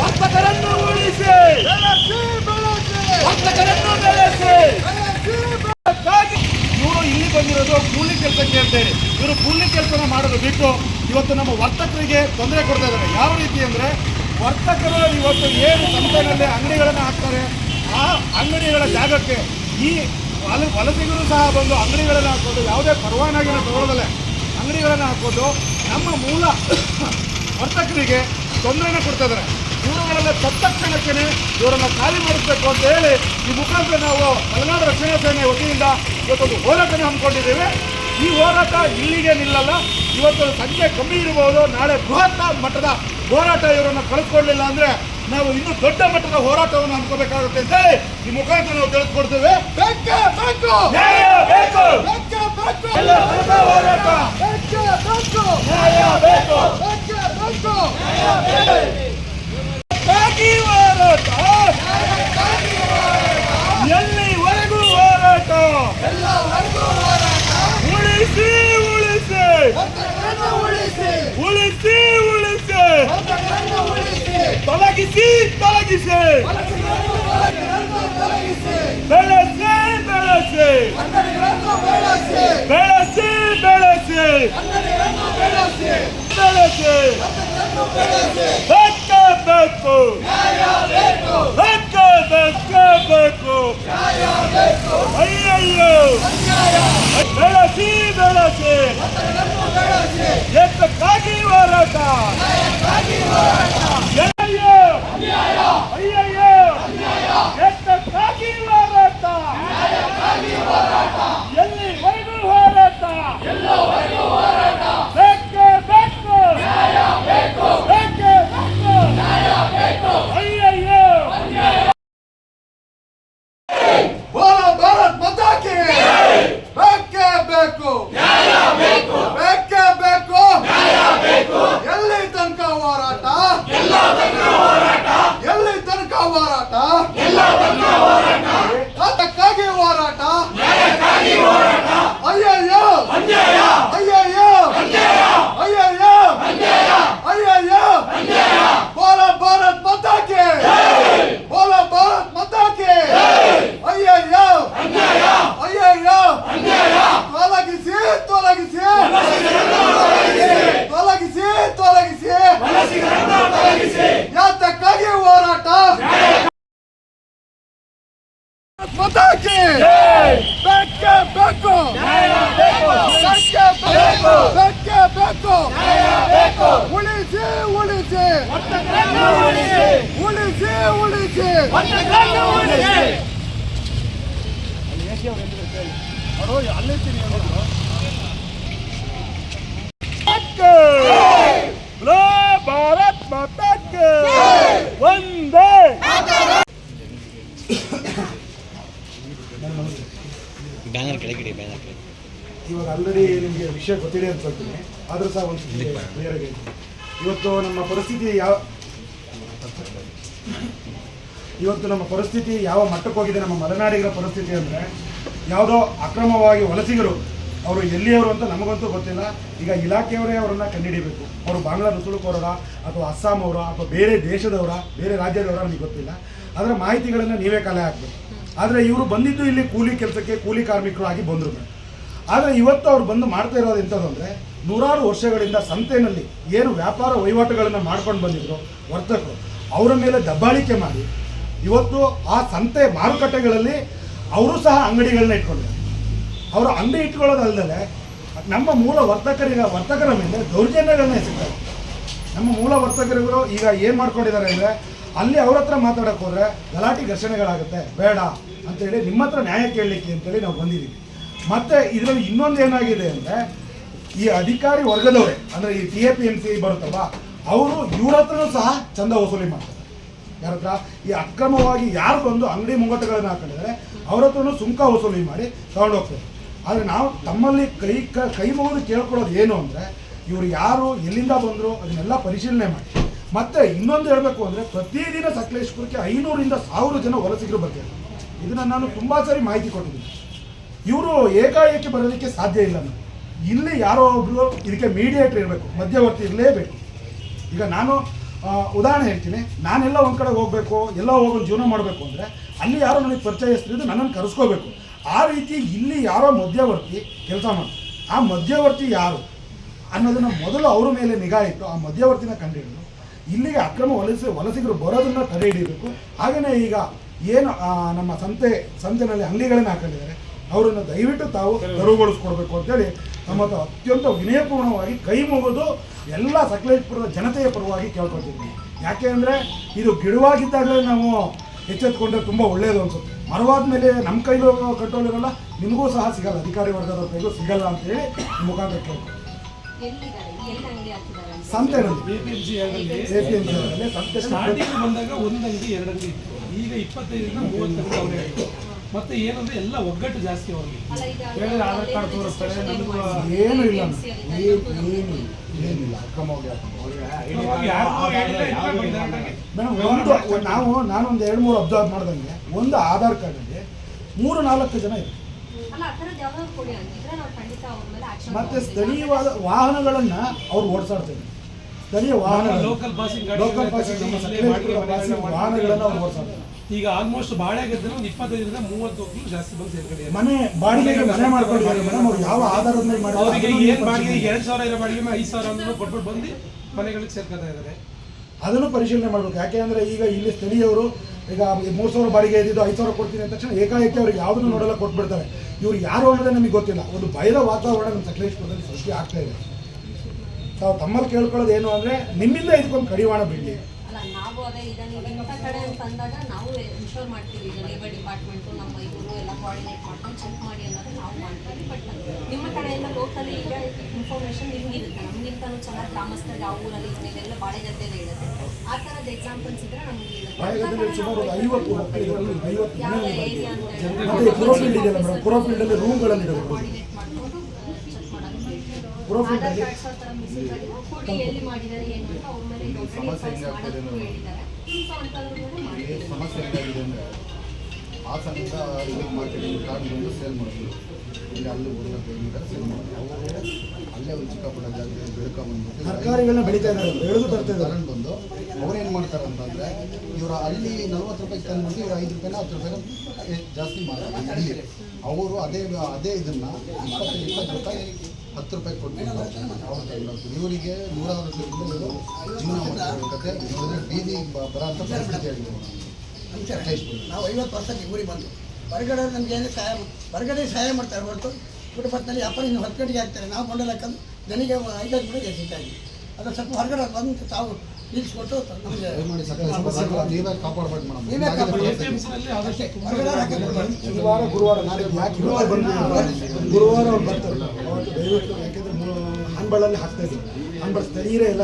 ವರ್ತಕರನ್ನು ಉಳಿಸಿ, ವರ್ತಕರನ್ನು ಬೆಳೆಸಿ. ಇವರು ಇಲ್ಲಿ ಬಂದಿರೋದು ಕೂಲಿ ಕೆಲಸಕ್ಕೆ ಅಂತೇಳಿ. ಇವರು ಕೂಲಿ ಕೆಲಸನ ಮಾಡೋದು ಬಿಟ್ಟು ಇವತ್ತು ನಮ್ಮ ವರ್ತಕರಿಗೆ ತೊಂದರೆ ಕೊಡ್ತಾ ಇದ್ದಾರೆ. ಯಾವ ರೀತಿ ಅಂದರೆ, ವರ್ತಕರು ಇವತ್ತು ಏನು ಸಂತೆಯಲ್ಲಿ ಅಂಗಡಿಗಳನ್ನು ಹಾಕ್ತಾರೆ, ಆ ಅಂಗಡಿಗಳ ಜಾಗಕ್ಕೆ ಈ ವಲಸಿಗರು ಸಹ ಬಂದು ಅಂಗಡಿಗಳನ್ನು ಹಾಕೋದು, ಯಾವುದೇ ಪರವಾನಗಿನ ತಗೊಳ್ಳೋದಲ್ಲೇ ಅಂಗಡಿಗಳನ್ನು ಹಾಕೋದು ನಮ್ಮ ಮೂಲ ವರ್ತಕರಿಗೆ ತೊಂದರೆನ ಕೊಡ್ತಾ ಇದ್ದಾರೆ. ಇವರುಗಳೆಲ್ಲ ತಕ್ಷಣಕ್ಕೆ ಇವರನ್ನು ಖಾಲಿ ಮಾಡಿಸಬೇಕು ಅಂತ ಹೇಳಿ ಈ ಮುಖಾಂತರ ನಾವು ಮಲೆನಾಡು ರಕ್ಷಣಾ ಸೇನೆ ವತಿಯಿಂದ ಇವತ್ತೊಂದು ಹೋರಾಟನ ಹಮ್ಮಿಕೊಂಡಿದ್ದೇವೆ. ಈ ಹೋರಾಟ ಇಲ್ಲಿಗೆ ನಿಲ್ಲಲ್ಲ. ಇವತ್ತು ಸಂಖ್ಯೆ ಕಮ್ಮಿ ಇರಬಹುದು, ನಾಳೆ ಬೃಹತ್ ಮಟ್ಟದ ಹೋರಾಟ ಇವರನ್ನು ಕಳಿಸ್ಕೊಡ್ಲಿಲ್ಲ ಅಂದರೆ ನಾವು ಇನ್ನೂ ದೊಡ್ಡ ಮಟ್ಟದ ಹೋರಾಟವನ್ನು ಹಮ್ಮಿಕೋಬೇಕಾಗುತ್ತೆ ಅಂತ ಹೇಳಿ ಈ ಮುಖಾಂತರ ನಾವು ತಿಳಿಸ್ಕೊಡ್ತೇವೆ. ಎಲ್ಲಿವರೆಗೂ ಹೋರಾಟ, ಉಳಿಸಿ ಉಳಿಸಿ ಉಳಿಸಿ ಉಳಿಸಿ, ತೊಲಗಿಸಿ ತೊಲಗಿಸಿ, ಬೆಳೆಸಿ ಬೆಳೆಸಿ ಬೆಳೆಸಿ ಬೆಳೆಸಿ ಬೆಳೆಸಿ, ಬೇಕು ಬೇಕು ಬೇಕು ಬೇಕು, ಅಯ್ಯಯ್ಯೋ ಬೆಳೆಸಿ ಬೆಳೆಸಿ, ಎತ್ತಕ್ಕಾಗಿ ಹೋರಾಟ, ಅಯ್ಯಯ್ಯೋ ಅಯ್ಯಯ್ಯೋ ಎತ್ತಕ್ಕಾಗಿ ಹೋರಾಟ, ಎಲ್ಲಿವರೆಗೂ ಹೋರಾಟ, ಬೇಕೇ ಬೇಕು ಬೇಕೇ ಬೇಕು, ಅಯ್ಯಯ್ಯೋ. ಬೋಲೋ ಭಾರತ್ ಮಾತಾ ಕಿ, ಬೇಕೇ ಬೇಕು ಬೇಕೇ ಬೇಕು, ಎಲ್ಲಿ ತನಕ ಹೋರಾಟ, ಎಲ್ಲಿ ತನಕ ಹೋರಾಟ, ಅದಕ್ಕಾಗಿ ಹೋರಾಟ, ಅಯ್ಯಯ್ಯೋ ಅಯ್ಯಯ್ಯೋ ಅಯ್ಯಯ್ಯೋ ಅಯ್ಯಯ್ಯೋ, ಬೋಲೋ ಭಾರತ್ ಮಾತಾ ಕಿ, ಬೋಲೋ ಭಾರತ್ ಮಾತಾ ಕಿ, ಅಯ್ಯಯ್ಯೋ ಅಯ್ಯಯ್ಯೋ, ತೊಲಗಿಸಿ ತೊಲಗಿಸಿ ತೊಲಗಿಸಿ ತೊಲಗಿಸಿ, ಯಾತಕ್ಕಾಗಿ ಹೋರಾಟ, ಮಾತಾ ಕಿ, ಬೇಕೇ ಬೇಕು ಬೇಕೇ ಬೇಕು, ಉಳಿಸಿ ಉಳಿಸಿ ಉಳಿಸಿ ಉಳಿಸಿ, ಭಾರತ್ ಮಾತಾ ಕಿ ವಂದೇ. ಬ್ಯಾನರ್ ಕೆಳಗಿಡಿ, ಬ್ಯಾನರ್ ಕೆಳಗೆ. ಇವಾಗ ಆಲ್ರೆಡಿ ನಿಮಗೆ ವಿಷಯ ಗೊತ್ತಿದೆ ಅಂತ ಹೇಳ್ತೀನಿ, ಆದರೂ ಸಹ ಒಂದು ಕ್ಲಿಯರ್ ಆಗಿ ಇವತ್ತು ನಮ್ಮ ಪರಿಸ್ಥಿತಿ ಯಾವ ಮಟ್ಟಕ್ಕೆ ಹೋಗಿದೆ, ನಮ್ಮ ಮಲೆನಾಡಿಗರ ಪರಿಸ್ಥಿತಿ ಅಂದರೆ, ಯಾವುದೋ ಅಕ್ರಮವಾಗಿ ವಲಸಿಗರು, ಅವರು ಎಲ್ಲಿಯವರು ಅಂತ ನಮಗಂತೂ ಗೊತ್ತಿಲ್ಲ. ಈಗ ಇಲಾಖೆಯವರೇ ಅವರನ್ನು ಕಂಡುಹಿಡಿಯಬೇಕು. ಅವರು ಬಾಂಗ್ಲಾ ನುಸುಳುಕೋರರ ಅಥವಾ ಅಸ್ಸಾಂ ಅವರ ಅಥವಾ ಬೇರೆ ದೇಶದವರ, ಬೇರೆ ರಾಜ್ಯದವರ ನಮಗೆ ಗೊತ್ತಿಲ್ಲ. ಅದರ ಮಾಹಿತಿಗಳನ್ನು ನೀವೇ ಕಲೆ ಹಾಕಬೇಕು. ಆದರೆ ಇವರು ಬಂದಿದ್ದು ಇಲ್ಲಿ ಕೂಲಿ ಕೆಲಸಕ್ಕೆ, ಕೂಲಿ ಕಾರ್ಮಿಕರು ಆಗಿ ಬಂದರು. ಆದರೆ ಇವತ್ತು ಅವ್ರು ಬಂದು ಮಾಡ್ತಾ ಇರೋದು ಎಂಥದ್ದು ಅಂದರೆ, ನೂರಾರು ವರ್ಷಗಳಿಂದ ಸಂತೆಯಲ್ಲಿ ಏನು ವ್ಯಾಪಾರ ವಹಿವಾಟುಗಳನ್ನು ಮಾಡ್ಕೊಂಡು ಬಂದಿದ್ರು ವರ್ತಕರು, ಅವರ ಮೇಲೆ ದಬ್ಬಾಳಿಕೆ ಮಾಡಿ ಇವತ್ತು ಆ ಸಂತೆ ಮಾರುಕಟ್ಟೆಗಳಲ್ಲಿ ಅವರು ಸಹ ಅಂಗಡಿಗಳನ್ನ ಇಟ್ಕೊಂಡಿದ್ದಾರೆ. ಅವರು ಅಂಗಡಿ ಇಟ್ಕೊಳ್ಳೋದಲ್ಲದೆ ನಮ್ಮ ಮೂಲ ವರ್ತಕರ ಮೇಲೆ ದೌರ್ಜನ್ಯಗಳನ್ನ ಎಸಗ್ತಾರೆ. ನಮ್ಮ ಮೂಲ ವರ್ತಕರುಗಳು ಈಗ ಏನು ಮಾಡ್ಕೊಂಡಿದ್ದಾರೆ ಅಂದರೆ, ಅಲ್ಲಿ ಅವ್ರ ಹತ್ರ ಮಾತಾಡೋಕೆ ಹೋದರೆ ಗಲಾಟೆ ಘರ್ಷಣೆಗಳಾಗುತ್ತೆ, ಬೇಡ ಅಂತೇಳಿ ನಿಮ್ಮ ಹತ್ರ ನ್ಯಾಯ ಕೇಳಲಿಕ್ಕೆ ಅಂತೇಳಿ ನಾವು ಬಂದಿದ್ದೀವಿ. ಮತ್ತು ಇದರಲ್ಲಿ ಇನ್ನೊಂದು ಏನಾಗಿದೆ ಅಂದರೆ, ಈ ಅಧಿಕಾರಿ ವರ್ಗದವರೇ ಅಂದರೆ ಈ TAPMC ಬರುತ್ತಲ್ವ, ಅವರು ಇವ್ರ ಹತ್ರನೂ ಸಹ ಚಂದ ವಸೂಲಿ ಮಾಡ್ತಾರೆ. ಯಾರ ಹತ್ರ? ಈ ಅಕ್ರಮವಾಗಿ ಯಾರು ಬಂದು ಅಂಗಡಿ ಮುಂಗಟ್ಟುಗಳನ್ನು ಹಾಕೊಂಡಿದ್ದಾರೆ ಅವ್ರ ಹತ್ರನೂ ಸುಂಕ ವಸೂಲಿ ಮಾಡಿ ತಗೊಂಡು ಹೋಗ್ತಾರೆ. ಆದರೆ ನಾವು ತಮ್ಮಲ್ಲಿ ಕೈ ಮುಗಿದು ಕೇಳ್ಕೊಳ್ಳೋದು ಏನು ಅಂದರೆ, ಇವರು ಯಾರು, ಎಲ್ಲಿಂದ ಬಂದರು ಅದನ್ನೆಲ್ಲ ಪರಿಶೀಲನೆ ಮಾಡಿ. ಮತ್ತು ಇನ್ನೊಂದು ಹೇಳಬೇಕು ಅಂದರೆ, ಪ್ರತಿದಿನ ಸಕಲೇಶ್ಪುರಕ್ಕೆ 500ರಿಂದ 1000 ಜನ ವಲಸಿಗರು ಬರ್ತಾರೆ. ಇದನ್ನು ನಾನು ತುಂಬ ಸಾರಿ ಮಾಹಿತಿ ಕೊಟ್ಟಿದ್ದೀನಿ. ಇವರು ಏಕಾಏಕಿ ಬರೋದಕ್ಕೆ ಸಾಧ್ಯ ಇಲ್ಲ. ಇಲ್ಲಿ ಯಾರೋ ಒಬ್ಬರು ಇದಕ್ಕೆ ಮೀಡಿಯೇಟರ್ ಇರಬೇಕು, ಮಧ್ಯವರ್ತಿ ಇರಲೇಬೇಕು. ಈಗ ನಾನು ಉದಾಹರಣೆ ಹೇಳ್ತೀನಿ, ನಾನೆಲ್ಲ ಒಂದು ಕಡೆ ಹೋಗಬೇಕು, ಎಲ್ಲ ಹೋಗಿ ಜೀವನ ಮಾಡಬೇಕು ಅಂದರೆ ಅಲ್ಲಿ ಯಾರೋ ನನಗೆ ಪರಿಚಯಿಸ್ತಿದ್ದು ನನ್ನನ್ನು ಕರೆಸ್ಕೋಬೇಕು. ಆ ರೀತಿ ಇಲ್ಲಿ ಯಾರೋ ಮಧ್ಯವರ್ತಿ ಕೆಲಸ ಮಾಡ್ತಾರೆ. ಆ ಮಧ್ಯವರ್ತಿ ಯಾರು ಅನ್ನೋದನ್ನು ಮೊದಲು ಅವ್ರ ಮೇಲೆ ನಿಗಾ ಇಟ್ಟು ಆ ಮಧ್ಯವರ್ತಿನ ಕಂಡುಹಿಡಿದು ಇಲ್ಲಿಗೆ ಅಕ್ರಮ ವಲಸಿಗರು ಬರೋದನ್ನು ತಡೆ ಹಿಡಿಯಬೇಕು. ಹಾಗೆಯೇ ಈಗ ಏನು ನಮ್ಮ ಸಂತೆನಲ್ಲಿ ಅಂಗಡಿಗಳನ್ನು ಹಾಕೊಂಡಿದ್ದಾರೆ ಅವರನ್ನು ದಯವಿಟ್ಟು ತಾವು ತೆರವುಗೊಳಿಸ್ಕೊಡ್ಬೇಕು ಅಂತೇಳಿ ನಮ್ಮ ಅತ್ಯಂತ ವಿನಯಪೂರ್ಣವಾಗಿ ಕೈ ಮುಗಿದು ಎಲ್ಲ ಸಕಲೇಶಪುರದ ಜನತೆಯ ಪರವಾಗಿ ಕೇಳ್ಕೊತಿದ್ವಿ. ಯಾಕೆ ಅಂದರೆ ಇದು ಗಿಡವಾಗಿದ್ದಾಗಲೇ ನಾವು ಎಚ್ಚೆತ್ಕೊಂಡ್ರೆ ತುಂಬ ಒಳ್ಳೆಯದು ಅನ್ಸುತ್ತೆ. ಮರವಾದ ಮೇಲೆ ನಮ್ಮ ಕೈಲೂ ಕಂಟ್ರೋಲ್ ಇರಲ್ಲ, ನಿಮಗೂ ಸಹ ಸಿಗಲ್ಲ, ಅಧಿಕಾರಿ ವರ್ಗದ ಕೈಲೂ ಸಿಗಲ್ಲ ಅಂತೇಳಿ ಮುಖಾಂತರ ಕೇಳ್ಕೊಂಡು ಸಂತೆನಲ್ಲಿ APMC ಸಂತೆ ಸ್ಟಾರ್ಟಿಂಗ್ ಬಂದಾಗ ಒಂದು ಅಂಗಡಿ 2 ಅಂಗಡಿ ಇತ್ತು. ಈಗ 25ರಿಂದ 30 ಅಂಗಡಿ ಅವರೇ ಆಗಿದೆ. ಮತ್ತೆ ಏನಂದ್ರೆ ಎಲ್ಲ ಒಗ್ಗಟ್ಟು ಜಾಸ್ತಿ ಅವ್ರಿಗೆ. ಹೇಳಿದ್ರೆ ಆಧಾರ್ ಕಾರ್ಡ್ ತೋರಿಸ್ತಾರೆ, ನಮಗೂ ಏನೂ ಇಲ್ಲ, ಏನಿಲ್ಲ ಅಕ್ರಮವಾಗಿ ಮೇಡಮ್. ನಾನೊಂದು 2-3 ಅಬ್ಸರ್ವ್ ಮಾಡ್ದಂಗೆ ಒಂದು ಆಧಾರ್ ಕಾರ್ಡಲ್ಲಿ 3-4 ಜನ ಇದೆ. ಮತ್ತೆ ಸ್ಥಳೀಯವಾದ ವಾಹನಗಳನ್ನ ಅವ್ರು ಓಡಿಸಾಡ್ತಾರೆ. ಸ್ಥಳೀಯ ವಾಹನಗಳು ಲೋಕಲ್ ಪಾಸಿಂಗ್ ವಾಹನಗಳನ್ನ ಅವ್ರು ಓಡಿಸಾಡ್ತಾರೆ. ಈಗ ಆಲ್ಮೋಸ್ಟ್ ಬಾಳೆಗದ್ದೆ ಒಂದು 25ರಿಂದ 30 ಒಕ್ಕಲು ಜಾಸ್ತಿ ಬಂದು ಸೇರ್ಕಡೆ ಮನೆ ಬಾಡಿಗೆಗೆ ಮನೆ ಮಾಡ್ಕೊಂಡಿದ್ದಾರೆ ಮೇಡಮ್. ಅವ್ರು ಯಾವ ಆಧಾರದ ಮೇಲೆ ಅವರಿಗೆ ಮಾಡಿದ್ದಾರೆ ಏನು ಬಾಡಿಗೆ 2000 ಇರೋ ಬಾಡಿಗೆ 5000 ಅಂತ ಕೊಟ್ಬಿಟ್ಟು ಬಂದು ಮನೆಗಳಿಗೆ ಸೇರ್ಕೊತಾ ಇದ್ದಾರೆ. ಅದನ್ನು ಪರಿಶೀಲನೆ ಮಾಡಬೇಕು. ಯಾಕೆ ಅಂದರೆ ಈಗ ಇಲ್ಲಿ ಸ್ಥಳೀಯವರು ಈಗ 3000 ಬಾಡಿಗೆ ಇದ್ದಿದ್ದು 5000 ಕೊಡ್ತೀನಿ ಅಂದ ತಕ್ಷಣ ಏಕಾಏಕಿ ಅವ್ರಿಗೆ ಯಾವುದನ್ನು ನೋಡೆಲ್ಲ ಕೊಟ್ಬಿಡ್ತಾರೆ. ಇವ್ರು ಯಾರು ಅನ್ನೋದೇ ನಮಗೆ ಗೊತ್ತಿಲ್ಲ. ಒಂದು ಭಯದ ವಾತಾವರಣ ನಮ್ಮ ಸಕಲೇಶಪುರದಲ್ಲಿ ಸೃಷ್ಟಿ ಆಗ್ತಾ ಇದೆ. ತಾವು ತಮ್ಮಲ್ಲಿ ಕೇಳ್ಕೊಳ್ಳೋದು ಏನು ಅಂದರೆ ನಿಮ್ಮಿಂದ ಇದಕ್ಕೊಂದು ಕಡಿವಾಣ ಬಿಡಲಿ. ನಾವು ಅದೇ ಈಗ ನೀವು ಇಂಥ ಕಡೆ ಅಂತ ಅಂದಾಗ ನಾವು ಇನ್ಶೋರ್ ಮಾಡ್ತೀವಿ. ಈಗ ಲೇಬರ್ ಡಿಪಾರ್ಟ್ಮೆಂಟು ನಮ್ಮ ಇವರು ಎಲ್ಲ ಕೋಆರ್ಡಿನೇಟ್ ಮಾಡ್ಕೊಂಡು ಚೆಕ್ ಮಾಡಿ ಅನ್ನೋದು ನಾವು ಮಾಡ್ತೀವಿ. ಬಟ್ ನಿಮ್ಮ ಕಡೆಯಿಂದ ಲೋಕಲಿ ಈಗ ಇನ್ಫಾರ್ಮೇಷನ್ ನಿಮ್ಗಿರುತ್ತೆ, ನಮಗಿಂತಲೂ ಚೆನ್ನಾಗಿ ಗ್ರಾಮಸ್ಥರಿಗೆ ಆ ಊರಲ್ಲಿ ಇದೆಲ್ಲ ಬಾಳೆಗದ್ದೆಲ್ಲ ಇರುತ್ತೆ. ಆ ಥರದ ಎಕ್ಸಾಂಪಲ್ಸ್ ಇದ್ರೆ ನಮಗೆ ಬಾಳೆಗದ್ದೆಯಲ್ಲಿ ಸುಮಾರು 50 ಮಕ್ಕಳಿದ್ದಾರೆ, 50 ಯಾವ ಏರಿಯಾ ಅಂತ ಹೇಳಿ ಮತ್ತೆ ಕುರೋಫೀಲ್ಡ್ ಇದೆಯಲ್ಲ ಮೇಡಮ್, ಕುರೋಫೀಲ್ಡಲ್ಲಿ ರೂಮ್ಗಳಲ್ಲಿ ಇರೋದು. ಕೋಆರ್ಡಿನೇಟ್ ಮಾಡ್ಕೊಂಡು ಚೆಕ್ ಮಾಡೋದು. ಕುರೋಫೀಲ್ಡ್ ಆಧಾರ್ ಕಾರ್ಡ್ಸ್ ಆ ಥರ ಮಿಸ್ಸಿಂಗ್ ಆಗಿದೆ, ಕೊಡಿ ಎಲ್ಲಿ ಮಾಡಿದ್ದಾರೆ ಏನು ಅಂತ ಅವ್ರ ಮೇಲೆ ಮಾಡೋಕ್ಕೂ ಹೇಳಿದ್ದಾರೆ. ಸೊ ಅಂಥವ್ರ ಮಾಡಿ ಸಮಸ್ಯೆ ಏನಾಗಿದೆ ಅಂದರೆ ಹಾಸನದಿಂದ ಇಲ್ಲಿ ಮಾರ್ಕೆಟಿಂಗ್ ಕಾರ್ಡ್ ಬಂದು ಸೇಲ್ ಮಾಡೋದು, ಇಲ್ಲಿ ಅಲ್ಲಿ ಊರಿನ ಸೇಲ್ ಮಾಡೋದು. ಅವರು ಅಲ್ಲೇ ಒಂದು ಚಿಕ್ಕಪುಟ್ಟ ಜಾಗದಲ್ಲಿ ಬೆಳ್ಕೊಂಡ್ಬಂದ್ಬಿಟ್ಟು ತರಕಾರಿಗಳನ್ನ ಬೆಳೀತಾ ಇದ್ದಾರೆ, ಬೆಳೆದು ತರ್ತಾ ಇದ್ದಾರೆ. ಕರೆಂಟ್ ಬಂದು ಅವ್ರೇನು ಮಾಡ್ತಾರೆ ಅಂತಂದರೆ ಇವರು ಅಲ್ಲಿ 40 ರೂಪಾಯಿ ತಂದ್ಬಿಟ್ಟು ಇವರು 5 ರೂಪಾಯಿನ 10 ರೂಪಾಯಿನ ಜಾಸ್ತಿ ಮಾಡ್ತಾರೆ. ಇಲ್ಲಿ ಅವರು ಅದೇ ಇದನ್ನು 20 ರೂಪಾಯಿ 10 ರೂಪಾಯಿ ಕೊಟ್ಟು ಅವ್ರು ತಗೊಂಡು ಇವರಿಗೆ 100 ರೂಪಾಯಿಂದ ಇವರು ಜೀವನ ಮಾಡಬೇಕಾದ್ರೆ ಇವರು ಬೀದಿ ಬರೋ ಅಂಥ ಪರಿಸ್ಥಿತಿ ಆಗಿದೆ. ನಾವು 50% ಊರಿಗೆ ಬಂದು ಹೊರಗಡೆ ನಮಗೆ ಏನು ಹೊರಗಡೆ ಸಹಾಯ ಮಾಡ್ತಾರೆ ಹೊರತು ಕುಟುಂಬದಲ್ಲಿ ವ್ಯಾಪಾರ ಇನ್ನು 10 ಗಂಟೆಗೆ ಆಗ್ತಾರೆ. ನಾವು ಕೊಂಡಲಕ್ಕಂದು ಜನರಿಗೆ 5 ಕೂಡ ಸಿಗ್ತಾಯಿದ್ವಿ. ಅದು ಸ್ವಲ್ಪ ಹೊರಗಡೆ ಬಂದು ತಾವು ನಿಲ್ಲಿಸ್ಕೊಟ್ಟು ನಮಗೆ ದಯಮಾಡಿ ಸಕಲ ನೀವೇ ಕಾಪಾಡಬೇಕು ಮೇಡಮ್. ನೀವೇ ಕಾಪಾಡಿ. APMCನಲ್ಲಿ ಆದಷ್ಟು ಹೊರಗಡೆ ಹಾಕಿದ್ರೆ ಶನಿವಾರ ಗುರುವಾರ ನಾಳೆ ಯಾಕೆ ಇವತ್ತೇ ಬಂದು ಗುರುವಾರ ಅವ್ರು ಬರ್ತಾರೆ ಅವತ್ತು ದಯವಿಟ್ಟು. ಯಾಕೆಂದರೆ ಹಾನ್ಬಾಳಲ್ಲಿ ಹಾಕ್ತಾ ಇದ್ದೀವಿ. ಹಾನ್ಬಾಳ್ ಸ್ಥಳೀಯರೇ ಎಲ್ಲ